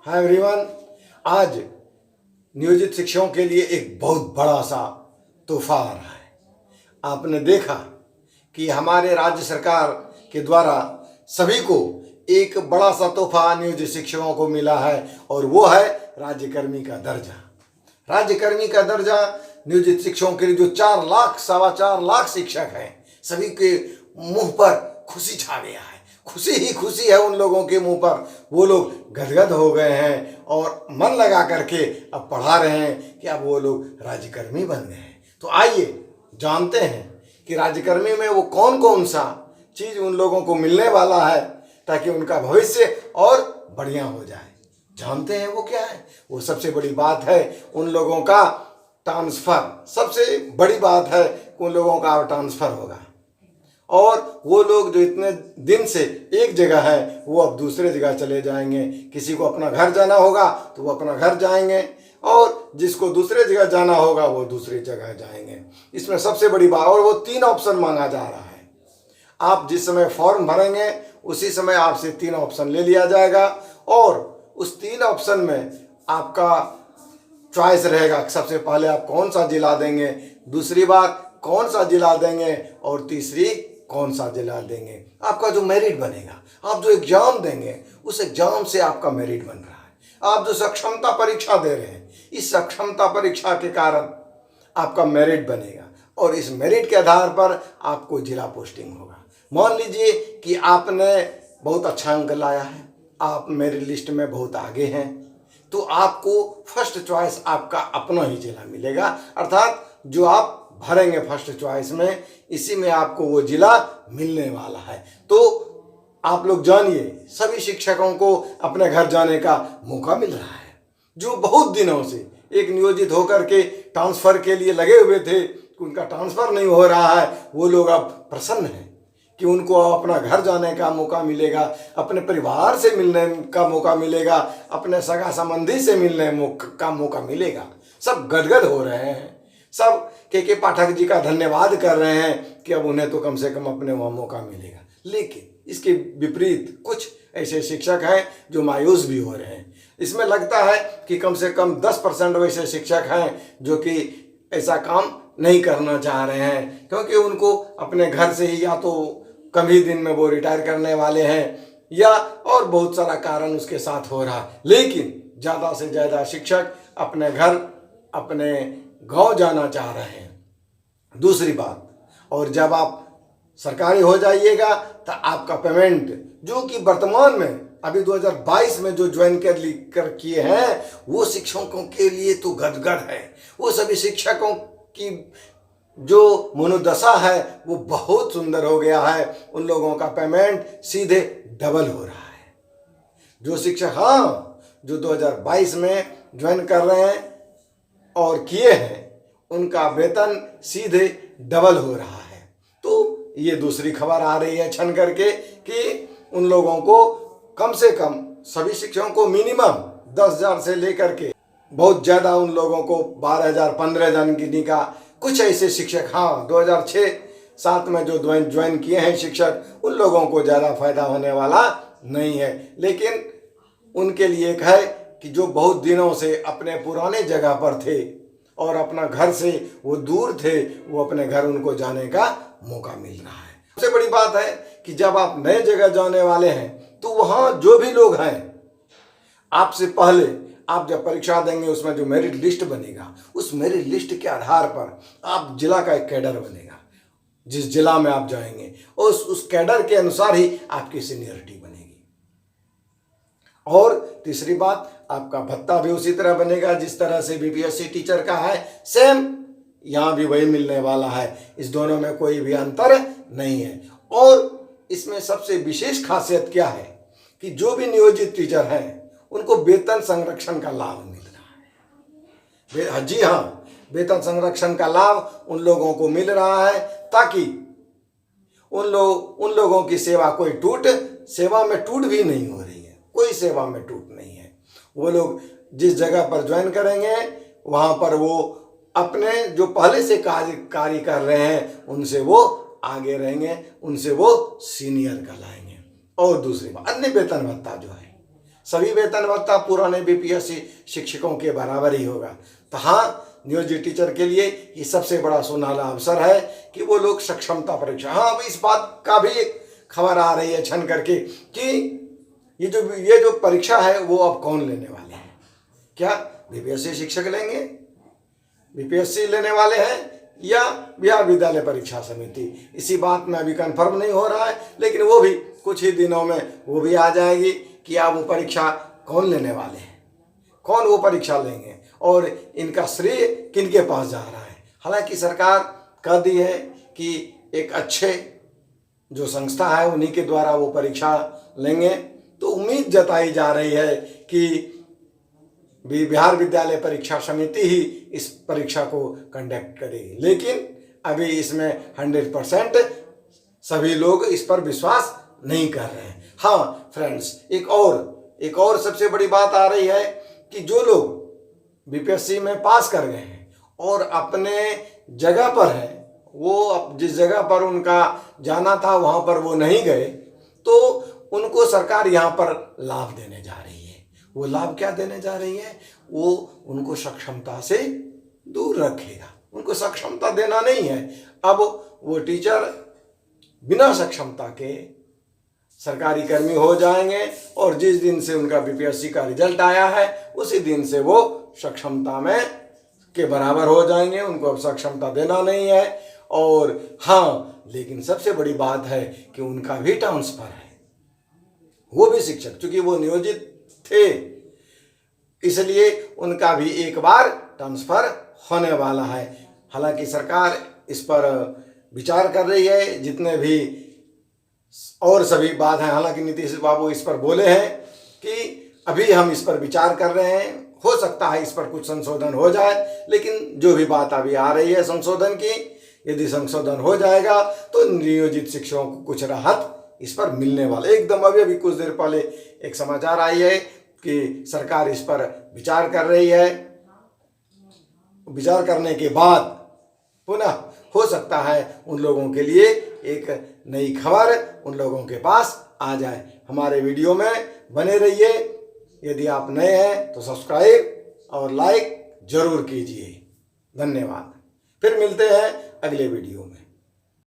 Hi everyone. आज नियोजित शिक्षकों के लिए एक बहुत बड़ा सा तोहफा आ रहा है। आपने देखा कि हमारे राज्य सरकार के द्वारा सभी को एक बड़ा सा तोहफा नियोजित शिक्षकों को मिला है और वो है राज्यकर्मी का दर्जा। राज्यकर्मी का दर्जा नियोजित शिक्षकों के लिए जो 4 लाख 4.25 लाख शिक्षक हैं, सभी के मुंह पर खुशी छा गया है। खुशी ही खुशी है उन लोगों के मुंह पर। वो लोग गदगद हो गए हैं और मन लगा करके अब पढ़ा रहे हैं कि अब वो लोग राज्यकर्मी बन गए हैं। तो आइए जानते हैं कि राज्यकर्मी में वो कौन कौन सा चीज़ उन लोगों को मिलने वाला है ताकि उनका भविष्य और बढ़िया हो जाए। जानते हैं वो क्या है? वो सबसे बड़ी बात है उन लोगों का ट्रांसफ़र। सबसे बड़ी बात है कि उन लोगों का ट्रांसफ़र होगा और वो लोग जो इतने दिन से एक जगह है वो अब दूसरे जगह चले जाएंगे। किसी को अपना घर जाना होगा तो वो अपना घर जाएंगे और जिसको दूसरे जगह जाना होगा वो दूसरी जगह जाएंगे। इसमें सबसे बड़ी बात, और वो 3 ऑप्शन मांगा जा रहा है। आप जिस समय फॉर्म भरेंगे उसी समय आपसे 3 ऑप्शन ले लिया जाएगा और उस 3 ऑप्शन में आपका चॉइस रहेगा। सबसे पहले आप कौन सा जिला देंगे, दूसरी बात कौन सा जिला देंगे और तीसरी कौन सा जिला देंगे। आपका जो मेरिट बनेगा, आप जो एग्जाम देंगे उस एग्जाम से आपका मेरिट बन रहा है। आप जो सक्षमता परीक्षा दे रहे हैं, इस सक्षमता परीक्षा के कारण आपका मेरिट बनेगा और इस मेरिट के आधार पर आपको जिला पोस्टिंग होगा। मान लीजिए कि आपने बहुत अच्छा अंक लाया है, आप मेरिट लिस्ट में बहुत आगे हैं, तो आपको फर्स्ट चॉइस आपका अपना ही जिला मिलेगा। अर्थात जो आप भरेंगे फर्स्ट चॉइस में, इसी में आपको वो जिला मिलने वाला है। तो आप लोग जानिए, सभी शिक्षकों को अपने घर जाने का मौका मिल रहा है। जो बहुत दिनों से एक नियोजित होकर के ट्रांसफ़र के लिए लगे हुए थे, उनका ट्रांसफ़र नहीं हो रहा है, वो लोग अब प्रसन्न हैं कि उनको अपना घर जाने का मौका मिलेगा, अपने परिवार से मिलने का मौका मिलेगा, अपने सगा संबंधी से मिलने का मौका मिलेगा। सब गदगद हो रहे हैं। सब के पाठक जी का धन्यवाद कर रहे हैं कि अब उन्हें तो कम से कम अपने वहाँ मौका मिलेगा। लेकिन इसके विपरीत कुछ ऐसे शिक्षक हैं जो मायूस भी हो रहे हैं। इसमें लगता है कि कम से कम 10% वैसे शिक्षक हैं जो कि ऐसा काम नहीं करना चाह रहे हैं, क्योंकि उनको अपने घर से ही या तो कम ही दिन में वो रिटायर करने वाले हैं या और बहुत सारा कारण उसके साथ हो रहा है। लेकिन ज़्यादा से ज़्यादा शिक्षक अपने घर, अपने गांव जाना चाह रहे हैं। दूसरी बात, और जब आप सरकारी हो जाइएगा तो आपका पेमेंट जो कि वर्तमान में अभी 2022 में जो ज्वाइन कर किए हैं वो शिक्षकों के लिए तो गदगद है। वो सभी शिक्षकों की जो मनोदशा है वो बहुत सुंदर हो गया है। उन लोगों का पेमेंट सीधे डबल हो रहा है। जो शिक्षक जो 2022 में ज्वाइन कर रहे हैं और किए हैं, उनका वेतन सीधे डबल हो रहा है। तो ये दूसरी खबर आ रही है छन करके कि उन लोगों को कम से कम, सभी शिक्षकों को मिनिमम 10,000 से लेकर के बहुत ज़्यादा उन लोगों को 12,000 15,000 गिनी का कुछ ऐसे शिक्षक 2006-07 में जो ज्वाइन किए हैं शिक्षक, उन लोगों को ज़्यादा फायदा होने वाला नहीं है। लेकिन उनके लिए एक है कि जो बहुत दिनों से अपने पुराने जगह पर थे और अपना घर से वो दूर थे, वो अपने घर उनको जाने का मौका मिल रहा है। सबसे बड़ी बात है कि जब आप नए जगह जाने वाले हैं तो वहाँ जो भी लोग हैं, आपसे पहले आप जब परीक्षा देंगे उसमें जो मेरिट लिस्ट बनेगा, उस मेरिट लिस्ट के आधार पर आप जिला का एक कैडर बनेगा। जिस जिला में आप जाएंगे उस कैडर के अनुसार ही आपकी सीनियरिटी बनेगी। और तीसरी बात, आपका भत्ता भी उसी तरह बनेगा जिस तरह से बीपीएससी टीचर का है, सेम यहाँ भी वही मिलने वाला है। इस दोनों में कोई भी अंतर नहीं है। और इसमें सबसे विशेष खासियत क्या है कि जो भी नियोजित टीचर हैं उनको वेतन संरक्षण का लाभ मिल रहा है। जी हाँ, वेतन संरक्षण का लाभ उन लोगों को मिल रहा है ताकि उन लोगों की सेवा में टूट भी नहीं हो रही है। कोई सेवा में टूट नहीं है। वो लोग जिस जगह पर ज्वाइन करेंगे वहाँ पर वो अपने जो पहले से कार्य कर रहे हैं उनसे वो आगे रहेंगे, उनसे वो सीनियर कहलाएंगे। और दूसरी बात, अन्य वेतन भत्ता जो है सभी वेतन भत्ता पुराने बीपीएससी शिक्षकों के बराबर ही होगा। तो हाँ, नियोजित टीचर के लिए ये सबसे बड़ा सुनहरा अवसर है कि वो लोग सक्षमता परीक्षा, हाँ अब इस बात का भी खबर आ रही है छन करके कि ये जो परीक्षा है वो अब कौन लेने वाले हैं। क्या बीपीएससी शिक्षक लेंगे, बीपीएससी लेने वाले हैं या बिहार विद्यालय परीक्षा समिति, इसी बात में अभी कंफर्म नहीं हो रहा है, लेकिन वो भी कुछ ही दिनों में वो भी आ जाएगी कि आप वो परीक्षा कौन लेने वाले हैं, कौन वो परीक्षा लेंगे और इनका श्रेय किनके पास जा रहा है। हालांकि सरकार कह दी है कि एक अच्छे जो संस्था है उन्हीं के द्वारा वो परीक्षा लेंगे, तो उम्मीद जताई जा रही है कि बिहार विद्यालय परीक्षा समिति ही इस परीक्षा को कंडक्ट करेगी। लेकिन अभी इसमें 100% सभी लोग इस पर विश्वास नहीं कर रहे हैं। हाँ फ्रेंड्स, एक और सबसे बड़ी बात आ रही है कि जो लोग बीपीएससी में पास कर गए हैं और अपने जगह पर है, वो जिस जगह पर उनका जाना था वहाँ पर वो नहीं गए, तो उनको सरकार यहाँ पर लाभ देने जा रही है। वो लाभ क्या देने जा रही है? वो उनको सक्षमता से दूर रखेगा, उनको सक्षमता देना नहीं है। अब वो टीचर बिना सक्षमता के सरकारी कर्मी हो जाएंगे और जिस दिन से उनका बीपीएससी का रिजल्ट आया है उसी दिन से वो सक्षमता में के बराबर हो जाएंगे, उनको अब सक्षमता देना नहीं है। और हाँ, लेकिन सबसे बड़ी बात है कि उनका भी ट्रांसफर है, वो भी शिक्षक, चूंकि वो नियोजित थे इसलिए उनका भी एक बार ट्रांसफर होने वाला है। हालांकि सरकार इस पर विचार कर रही है, जितने भी और सभी बात है, हालांकि नीतीश बाबू इस पर बोले हैं कि अभी हम इस पर विचार कर रहे हैं, हो सकता है इस पर कुछ संशोधन हो जाए, लेकिन जो भी बात अभी आ रही है संशोधन की, यदि संशोधन हो जाएगा तो नियोजित शिक्षकों को कुछ राहत इस पर मिलने वाला। एकदम अभी कुछ देर पहले एक समाचार आई है कि सरकार इस पर विचार कर रही है, विचार करने के बाद पुनः हो सकता है उन लोगों के लिए एक नई खबर उन लोगों के पास आ जाए। हमारे वीडियो में बने रहिए, यदि आप नए हैं तो सब्सक्राइब और लाइक जरूर कीजिए। धन्यवाद। फिर मिलते हैं अगले वीडियो में।